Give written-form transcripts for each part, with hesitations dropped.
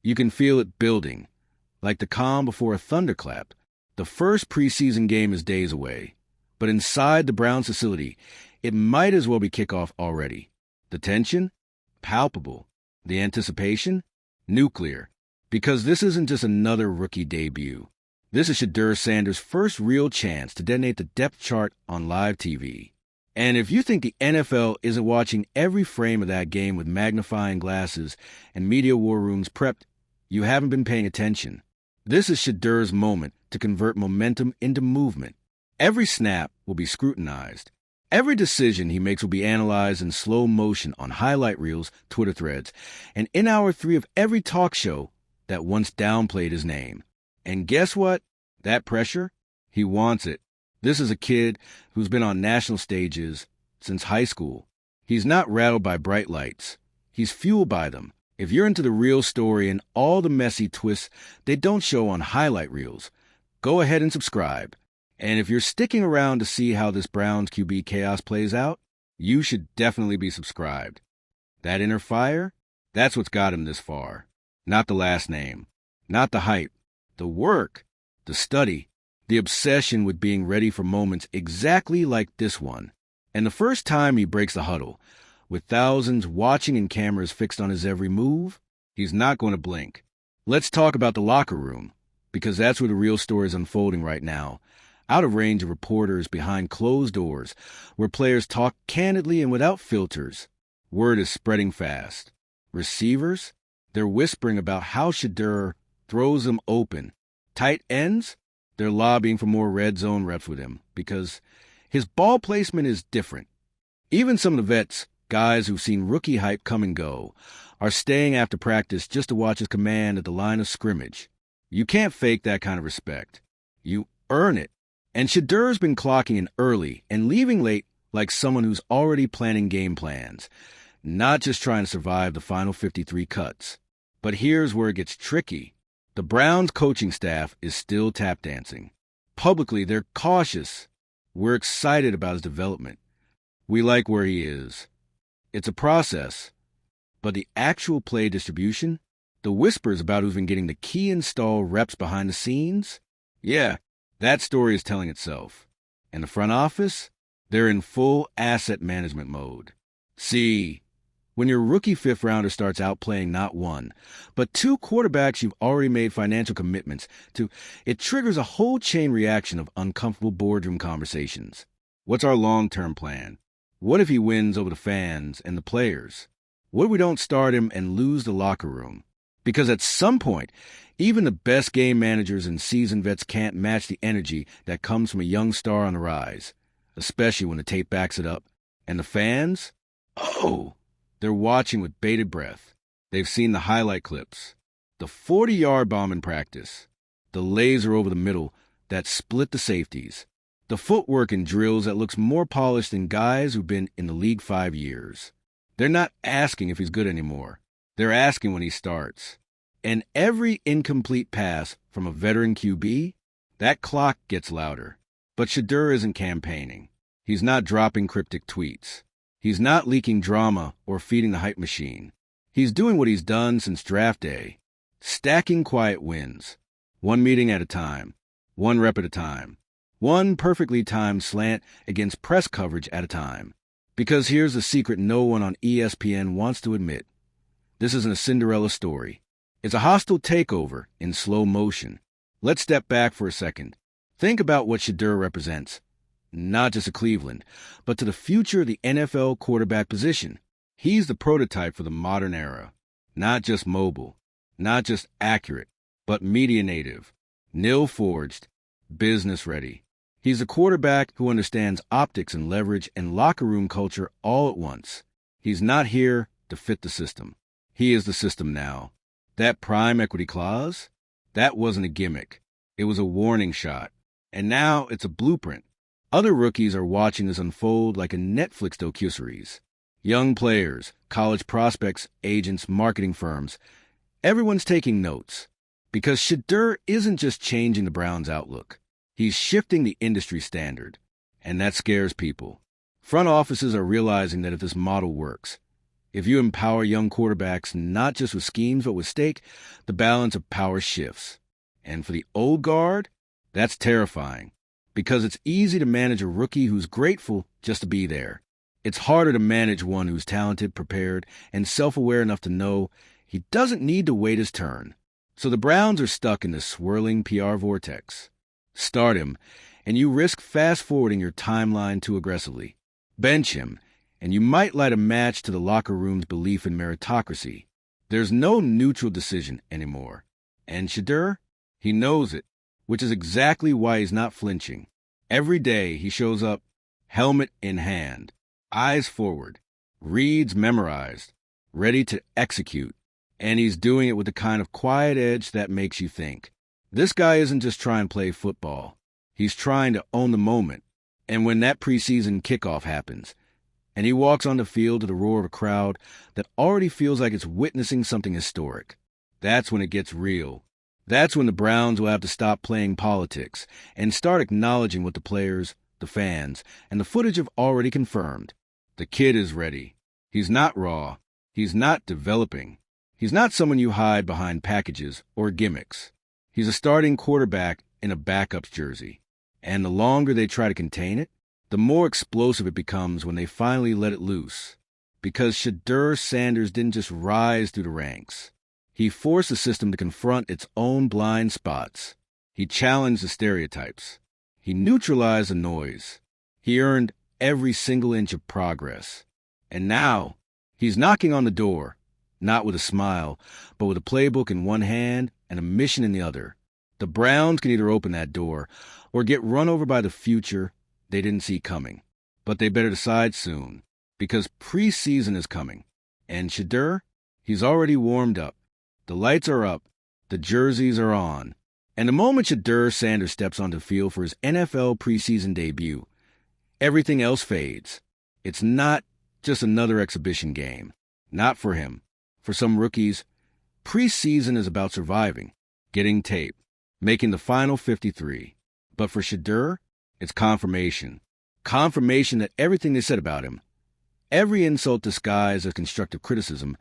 You can feel it building, like the calm before a thunderclap. The first preseason game is days away, but inside the Browns facility, it might as well be kickoff already. The tension? Palpable. The anticipation? Nuclear. Because this isn't just another rookie debut. This is Shedeur Sanders' first real chance to detonate the depth chart on live TV. And if you think the NFL isn't watching every frame of that game with magnifying glasses and media war rooms prepped, you haven't been paying attention. This is Shedeur's moment to convert momentum into movement. Every snap will be scrutinized. Every decision he makes will be analyzed in slow motion on highlight reels, Twitter threads, and in hour 3 of every talk show that once downplayed his name. And guess what? That pressure? He wants it. This is a kid who's been on national stages since high school. He's not rattled by bright lights. He's fueled by them. If you're into the real story and all the messy twists they don't show on highlight reels, go ahead and subscribe. And if you're sticking around to see how this Browns QB chaos plays out, you should definitely be subscribed. That inner fire? That's what's got him this far. Not the last name. Not the hype. The work. The study. The obsession with being ready for moments exactly like this one. And the first time he breaks the huddle, with thousands watching and cameras fixed on his every move, he's not going to blink. Let's talk about the locker room, because that's where the real story is unfolding right now. Out of range of reporters behind closed doors, where players talk candidly and without filters. Word is spreading fast. Receivers? They're whispering about how Shedeur throws them open. Tight ends? They're lobbying for more red zone reps with him, because his ball placement is different. Even some of the vets, guys who've seen rookie hype come and go, are staying after practice just to watch his command at the line of scrimmage. You can't fake that kind of respect. You earn it. And Shedeur's been clocking in early and leaving late like someone who's already planning game plans, not just trying to survive the final 53 cuts. But here's where it gets tricky. The Browns coaching staff is still tap dancing. Publicly, they're cautious. We're excited about his development. We like where he is. It's a process. But the actual play distribution, the whispers about who's been getting the key install reps behind the scenes, yeah, that story is telling itself. And the front office, they're in full asset management mode. See, when your rookie fifth rounder starts outplaying not one, but 2 quarterbacks you've already made financial commitments to, it triggers a whole chain reaction of uncomfortable boardroom conversations. What's our long-term plan? What if he wins over the fans and the players? What if we don't start him and lose the locker room? Because at some point, even the best game managers and seasoned vets can't match the energy that comes from a young star on the rise, especially when the tape backs it up. And the fans? Oh, they're watching with bated breath. They've seen the highlight clips, the 40-yard bomb in practice, the laser over the middle that split the safeties, the footwork in drills that looks more polished than guys who've been in the league 5 years. They're not asking if he's good anymore. They're asking when he starts. And every incomplete pass from a veteran QB, that clock gets louder. But Shedeur isn't campaigning. He's not dropping cryptic tweets. He's not leaking drama or feeding the hype machine. He's doing what he's done since draft day, stacking quiet wins, one meeting at a time, one rep at a time, one perfectly timed slant against press coverage at a time. Because here's the secret no one on ESPN wants to admit. This isn't a Cinderella story. It's a hostile takeover in slow motion. Let's step back for a second. Think about what Shedeur represents. Not just to Cleveland, but to the future of the NFL quarterback position. He's the prototype for the modern era. Not just mobile, not just accurate, but media native, nil forged, business ready. He's a quarterback who understands optics and leverage and locker room culture all at once. He's not here to fit the system. He is the system now. That prime equity clause, that wasn't a gimmick. It was a warning shot. And now it's a blueprint. Other rookies are watching this unfold like a Netflix docuseries. Young players, college prospects, agents, marketing firms. Everyone's taking notes. Because Shedeur isn't just changing the Browns' outlook. He's shifting the industry standard. And that scares people. Front offices are realizing that if this model works, If you empower young quarterbacks not just with schemes but with stake, the balance of power shifts. And for the old guard, that's terrifying because it's easy to manage a rookie who's grateful just to be there. It's harder to manage one who's talented, prepared, and self-aware enough to know he doesn't need to wait his turn. So the Browns are stuck in this swirling PR vortex. Start him, and you risk fast-forwarding your timeline too aggressively. Bench him, and you might light a match to the locker room's belief in meritocracy. There's no neutral decision anymore. And Shedeur, he knows it, which is exactly why he's not flinching. Every day he shows up, helmet in hand, eyes forward, reads memorized, ready to execute. And he's doing it with the kind of quiet edge that makes you think. This guy isn't just trying to play football. He's trying to own the moment. And when that preseason kickoff happens, and he walks on the field to the roar of a crowd that already feels like it's witnessing something historic, that's when it gets real. That's when the Browns will have to stop playing politics and start acknowledging what the players, the fans, and the footage have already confirmed. The kid is ready. He's not raw. He's not developing. He's not someone you hide behind packages or gimmicks. He's a starting quarterback in a backup's jersey. And the longer they try to contain it, the more explosive it becomes when they finally let it loose. Because Shedeur Sanders didn't just rise through the ranks. He forced the system to confront its own blind spots. He challenged the stereotypes. He neutralized the noise. He earned every single inch of progress. And now, he's knocking on the door, not with a smile, but with a playbook in one hand and a mission in the other. The Browns can either open that door or get run over by the future they didn't see coming. But they better decide soon, because preseason is coming. And Shedeur, he's already warmed up. The lights are up. The jerseys are on. And the moment Shedeur Sanders steps onto the field for his NFL preseason debut, everything else fades. It's not just another exhibition game. Not for him. For some rookies, preseason is about surviving, getting tape, making the final 53. But for Shedeur, it's confirmation. Confirmation that everything they said about him, every insult disguised as constructive criticism,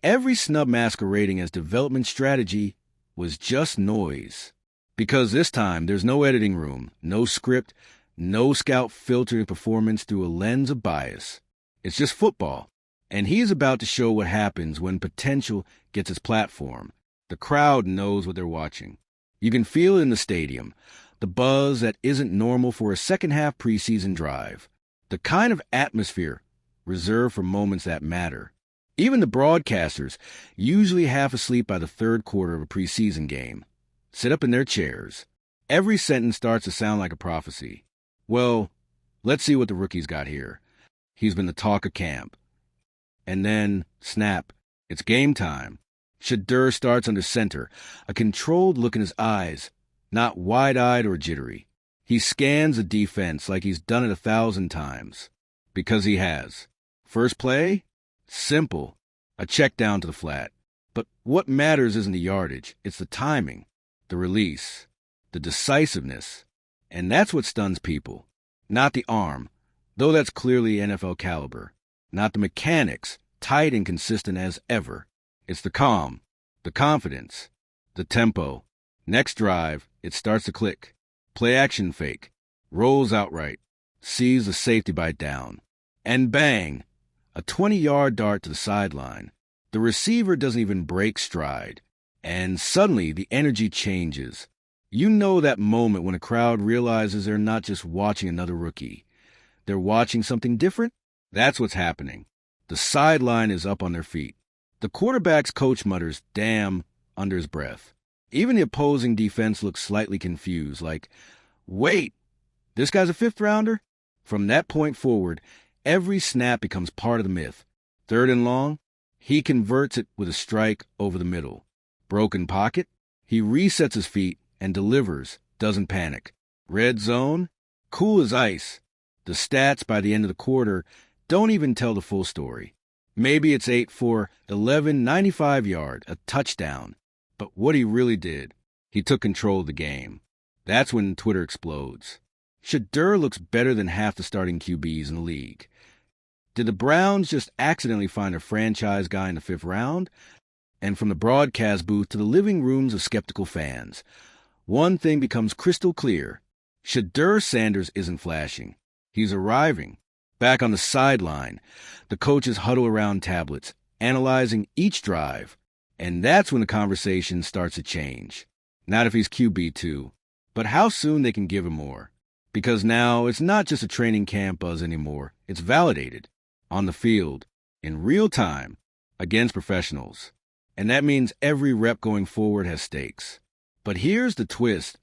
every snub masquerading as development strategy, was just noise. Because this time, there's no editing room, no script, no scout filtering performance through a lens of bias. It's just football. And he's about to show what happens when potential gets its platform. The crowd knows what they're watching. You can feel it in the stadium, the buzz that isn't normal for a second-half preseason drive, the kind of atmosphere reserved for moments that matter. Even the broadcasters, usually half asleep by the third quarter of a preseason game, sit up in their chairs. Every sentence starts to sound like a prophecy. Well, let's see what the rookie's got here. He's been the talk of camp. And then, snap, it's game time. Shedeur starts under center, a controlled look in his eyes, not wide-eyed or jittery. He scans the defense like he's done it 1,000 times. Because he has. First play? Simple. A check down to the flat. But what matters isn't the yardage, it's the timing, the release, the decisiveness. And that's what stuns people. Not the arm, though that's clearly NFL caliber. Not the mechanics, tight and consistent as ever. It's the calm, the confidence, the tempo. Next drive, it starts to click. Play action fake. Rolls outright. Sees the safety bite down. And bang! A 20-yard dart to the sideline. The receiver doesn't even break stride. And suddenly, the energy changes. You know that moment when a crowd realizes they're not just watching another rookie. They're watching something different? That's what's happening. The sideline is up on their feet. The quarterback's coach mutters, "damn," under his breath. Even the opposing defense looks slightly confused, like, wait, this guy's a fifth-rounder? From that point forward, every snap becomes part of the myth. 3rd and long, he converts it with a strike over the middle. Broken pocket, he resets his feet and delivers, doesn't panic. Red zone, cool as ice. The stats by the end of the quarter don't even tell the full story. Maybe it's 8 for 11, 95-yard, a touchdown. But what he really did, he took control of the game. That's when Twitter explodes. Shedeur looks better than half the starting QBs in the league. Did the Browns just accidentally find a franchise guy in the 5th round? And from the broadcast booth to the living rooms of skeptical fans, one thing becomes crystal clear. Shedeur Sanders isn't flashing. He's arriving. Back on the sideline, the coaches huddle around tablets, analyzing each drive. And that's when the conversation starts to change. Not if he's QB2, but how soon they can give him more. Because now it's not just a training camp buzz anymore. It's validated. On the field, in real time, against professionals. And that means every rep going forward has stakes. But here's the twist.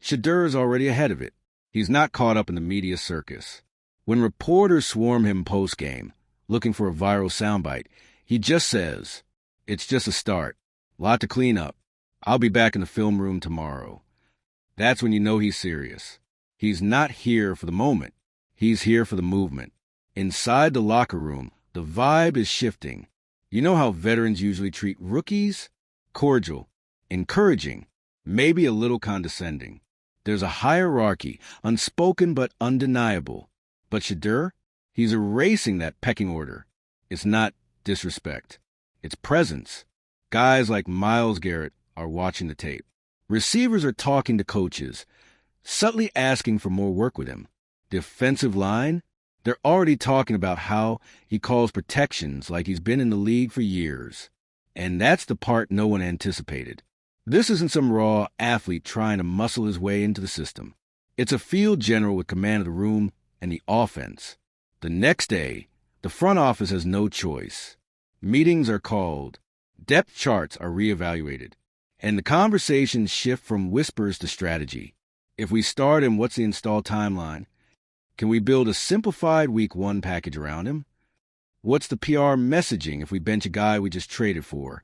Shedeur is already ahead of it. He's not caught up in the media circus. When reporters swarm him post-game, looking for a viral soundbite, he just says, "It's just a start. Lot to clean up. I'll be back in the film room tomorrow." That's when you know he's serious. He's not here for the moment. He's here for the movement. Inside the locker room, the vibe is shifting. You know how veterans usually treat rookies? Cordial, encouraging, maybe a little condescending. There's a hierarchy, unspoken but undeniable. But Shedeur, he's erasing that pecking order. It's not disrespect. It's presence. Guys like Myles Garrett are watching the tape. Receivers are talking to coaches, subtly asking for more work with him. The offensive line, they're already talking about how he calls protections like he's been in the league for years. And that's the part no one anticipated. This isn't some raw athlete trying to muscle his way into the system. It's a field general with command of the room and the offense. The next day, the front office has no choice. Meetings are called. Depth charts are reevaluated. And the conversations shift from whispers to strategy. If we start in what's the install timeline, can we build a simplified week 1 package around him? What's the PR messaging if we bench a guy we just traded for?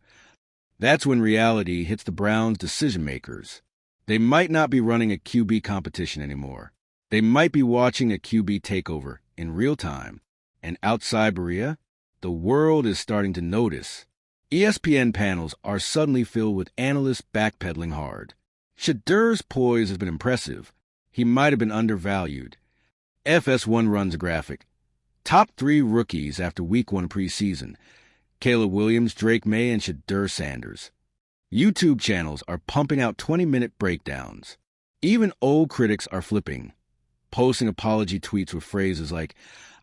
That's when reality hits the Browns' decision makers. They might not be running a QB competition anymore. They might be watching a QB takeover in real time. And outside Berea, the world is starting to notice. ESPN panels are suddenly filled with analysts backpedaling hard. Shedeur's poise has been impressive. He might have been undervalued. FS1 runs a graphic. Top 3 rookies after week 1 preseason. Caleb Williams, Drake May, and Shedeur Sanders. YouTube channels are pumping out 20-minute breakdowns. Even old critics are flipping, posting apology tweets with phrases like,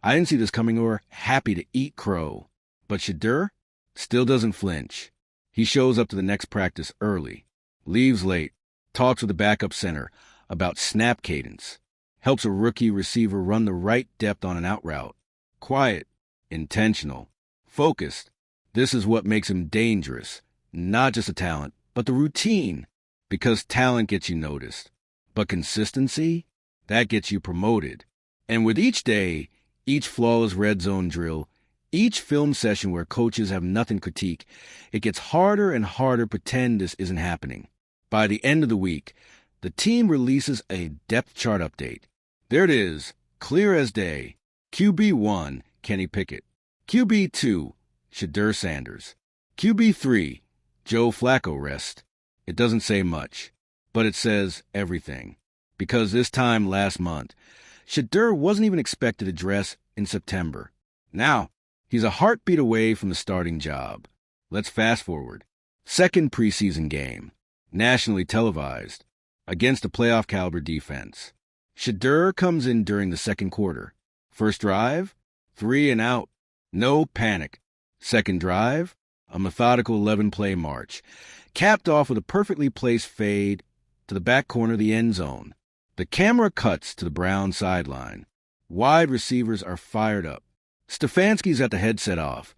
"I didn't see this coming," or "happy to eat crow." But Shedeur still doesn't flinch. He shows up to the next practice early, leaves late, talks with the backup center about snap cadence, helps a rookie receiver run the right depth on an out route. Quiet, intentional, focused. This is what makes him dangerous. Not just a talent, but the routine. Because talent gets you noticed. But consistency, that gets you promoted. And with each day, each flawless red zone drill, each film session where coaches have nothing to critique, it gets harder and harder to pretend this isn't happening. By the end of the week, the team releases a depth chart update. There it is, clear as day. QB1, Kenny Pickett. QB2, Shedeur Sanders. QB3, Joe Flacco rest. It doesn't say much, but it says everything. Because this time last month, Shedeur wasn't even expected to dress in September. Now, he's a heartbeat away from the starting job. Let's fast forward. Second preseason game, nationally televised, against a playoff caliber defense. Shedeur comes in during the second quarter. First drive, 3 and out. No panic. Second drive, a methodical 11-play march, capped off with a perfectly placed fade to the back corner of the end zone. The camera cuts to the Browns sideline. Wide receivers are fired up. Stefanski's got the headset off,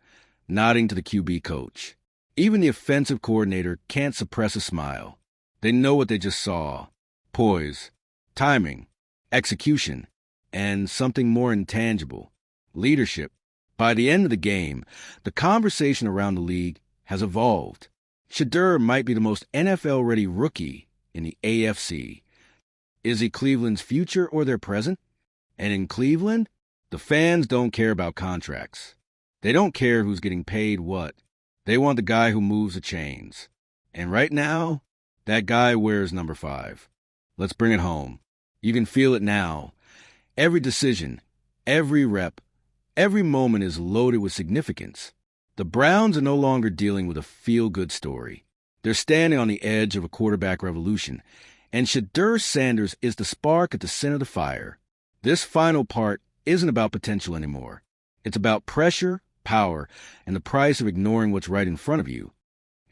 nodding to the QB coach. Even the offensive coordinator can't suppress a smile. They know what they just saw. Poise, timing, execution, and something more intangible, leadership. By the end of the game, the conversation around the league has evolved. Shedeur might be the most NFL-ready rookie in the AFC. Is he Cleveland's future or their present? And in Cleveland, the fans don't care about contracts. They don't care who's getting paid what. They want the guy who moves the chains. And right now, that guy wears number 5. Let's bring it home. You can feel it now. Every decision, every rep, Every moment is loaded with significance. The Browns are no longer dealing with a feel-good story. They're standing on the edge of a quarterback revolution, and Shedeur Sanders is the spark at the center of the fire. This final part isn't about potential anymore. It's about pressure, power, and the price of ignoring what's right in front of you.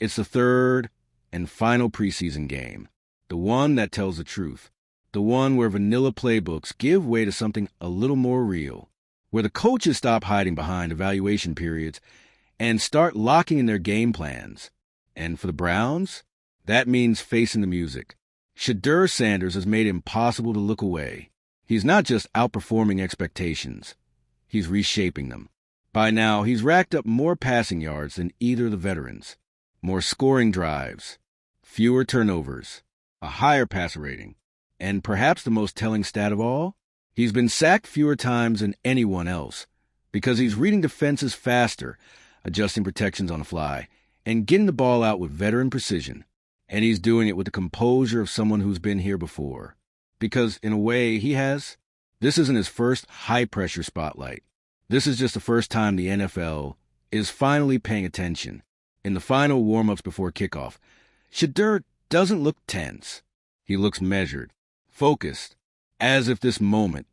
It's the third and final preseason game, the one that tells the truth, the one where vanilla playbooks give way to something a little more real, where the coaches stop hiding behind evaluation periods and start locking in their game plans. And for the Browns, that means facing the music. Shedeur Sanders has made it impossible to look away. He's not just outperforming expectations. He's reshaping them. By now, he's racked up more passing yards than either of the veterans, more scoring drives, fewer turnovers, a higher passer rating, and perhaps the most telling stat of all, he's been sacked fewer times than anyone else because he's reading defenses faster, adjusting protections on the fly, and getting the ball out with veteran precision. And he's doing it with the composure of someone who's been here before. Because, in a way, he has. This isn't his first high-pressure spotlight. This is just the first time the NFL is finally paying attention. In the final warm-ups before kickoff, Shedeur doesn't look tense. He looks measured, focused, as if this moment,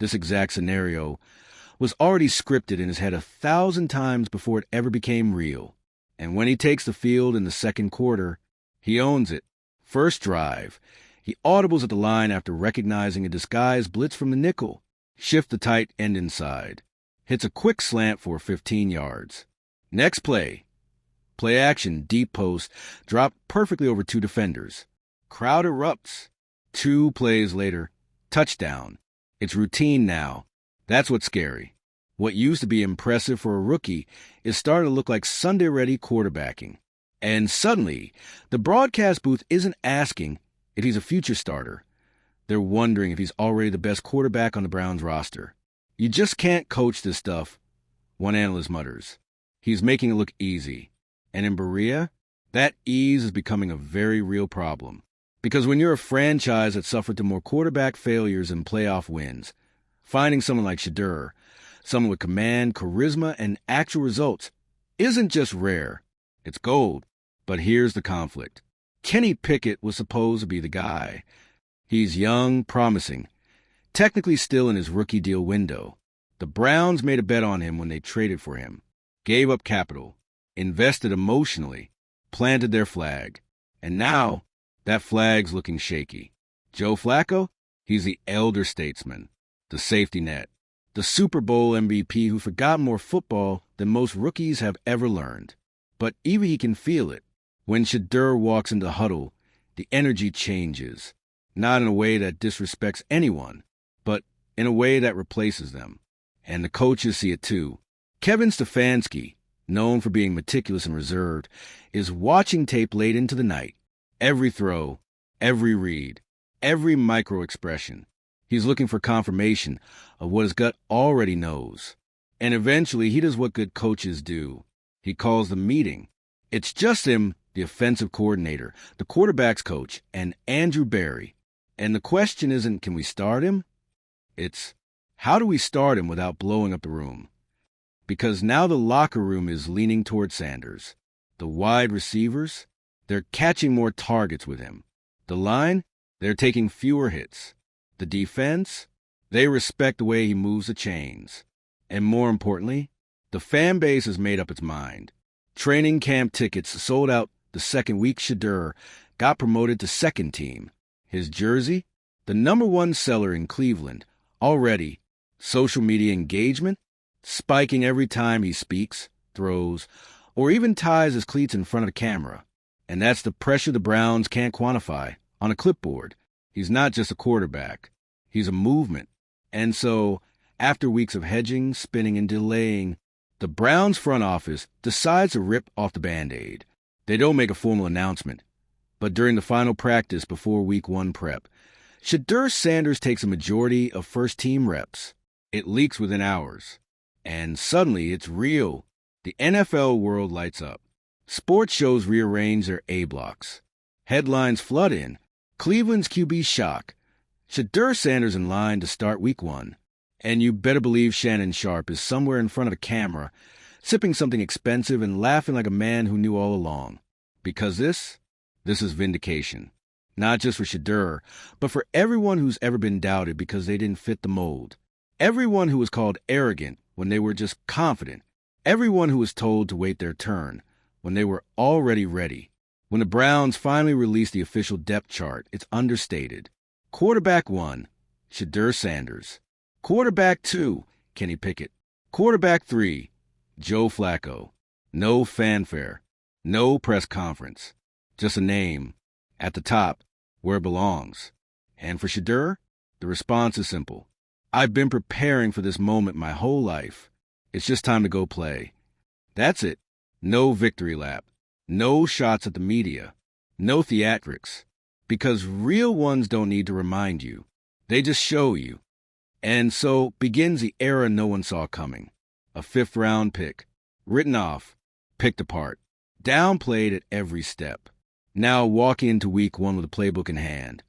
this exact scenario, was already scripted in his head 1,000 times before it ever became real. And when he takes the field in the second quarter, he owns it. First drive, he audibles at the line after recognizing a disguised blitz from the nickel, shifts the tight end inside, hits a quick slant for 15 yards. Next play action, deep post, dropped perfectly over 2 defenders. Crowd erupts. 2 plays later, touchdown. It's routine now. That's what's scary. What used to be impressive for a rookie is starting to look like Sunday-ready quarterbacking. And suddenly, the broadcast booth isn't asking if he's a future starter. They're wondering if he's already the best quarterback on the Browns roster. You just can't coach this stuff, one analyst mutters. He's making it look easy. And in Berea, that ease is becoming a very real problem. Because when you're a franchise that suffered through more quarterback failures and playoff wins, finding someone like Shedeur, someone with command, charisma, and actual results, isn't just rare. It's gold. But here's the conflict. Kenny Pickett was supposed to be the guy. He's young, promising, technically still in his rookie deal window. The Browns made a bet on him when they traded for him, gave up capital, invested emotionally, planted their flag. And now, that flag's looking shaky. Joe Flacco? He's the elder statesman, the safety net, the Super Bowl MVP who forgot more football than most rookies have ever learned. But even he can feel it. When Shedeur walks into the huddle, the energy changes, not in a way that disrespects anyone, but in a way that replaces them. And the coaches see it too. Kevin Stefanski, known for being meticulous and reserved, is watching tape late into the night. Every throw, every read, every micro-expression. He's looking for confirmation of what his gut already knows. And eventually he does what good coaches do. He calls the meeting. It's just him, the offensive coordinator, the quarterback's coach, and Andrew Berry. And the question isn't, can we start him? It's, how do we start him without blowing up the room? Because now the locker room is leaning toward Sanders. The wide receivers, they're catching more targets with him. The line, they're taking fewer hits. The defense, they respect the way he moves the chains. And more importantly, the fan base has made up its mind. Training camp tickets sold out the second week Shedeur got promoted to second team. His jersey, the #1 seller in Cleveland, already. Social media engagement, spiking every time he speaks, throws, or even ties his cleats in front of the camera. And that's the pressure the Browns can't quantify on a clipboard. He's not just a quarterback. He's a movement. And so, after weeks of hedging, spinning, and delaying, the Browns front office decides to rip off the Band-Aid. They don't make a formal announcement. But during the final practice before Week 1 prep, Shedeur Sanders takes a majority of first-team reps. It leaks within hours. And suddenly, it's real. The NFL world lights up. Sports shows rearrange their A-blocks. Headlines flood in. Cleveland's QB shock. Shedeur Sanders in line to start Week 1. And you better believe Shannon Sharpe is somewhere in front of the camera, sipping something expensive and laughing like a man who knew all along. Because this is vindication. Not just for Shedeur, but for everyone who's ever been doubted because they didn't fit the mold. Everyone who was called arrogant when they were just confident. Everyone who was told to wait their turn when they were already ready. When the Browns finally released the official depth chart, it's understated. Quarterback 1, Shedeur Sanders. Quarterback 2, Kenny Pickett. Quarterback 3, Joe Flacco. No fanfare. No press conference. Just a name. At the top, where it belongs. And for Shedeur, the response is simple. I've been preparing for this moment my whole life. It's just time to go play. That's it. No victory lap. No shots at the media. No theatrics. Because real ones don't need to remind you. They just show you. And so begins the era no one saw coming. A 5th-round pick. Written off. Picked apart. Downplayed at every step. Now walking into week 1 with a playbook in hand.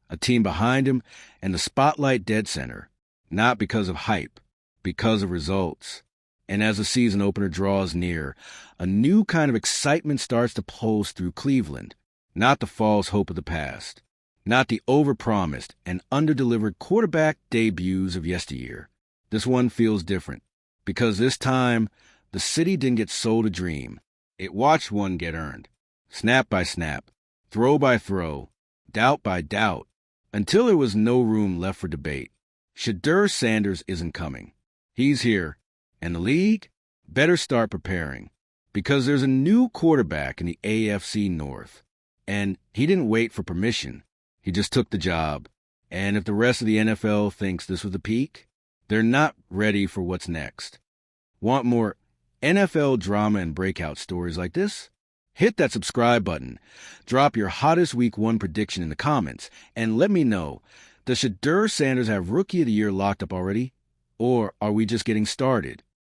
A team behind him and the spotlight dead center. Not because of hype. Because of results. And as the season opener draws near, a new kind of excitement starts to pulse through Cleveland. Not the false hope of the past. Not the overpromised and underdelivered quarterback debuts of yesteryear. This one feels different. Because this time, the city didn't get sold a dream. It watched one get earned. Snap by snap. Throw by throw. Doubt by doubt. Until there was no room left for debate. Shedeur Sanders isn't coming. He's here. And the league better start preparing. Because there's a new quarterback in the AFC North. And he didn't wait for permission. He just took the job. And if the rest of the NFL thinks this was the peak, they're not ready for what's next. Want more NFL drama and breakout stories like this? Hit that subscribe button. Drop your hottest week 1 prediction in the comments. And let me know, does Shedeur Sanders have Rookie of the Year locked up already? Or are we just getting started?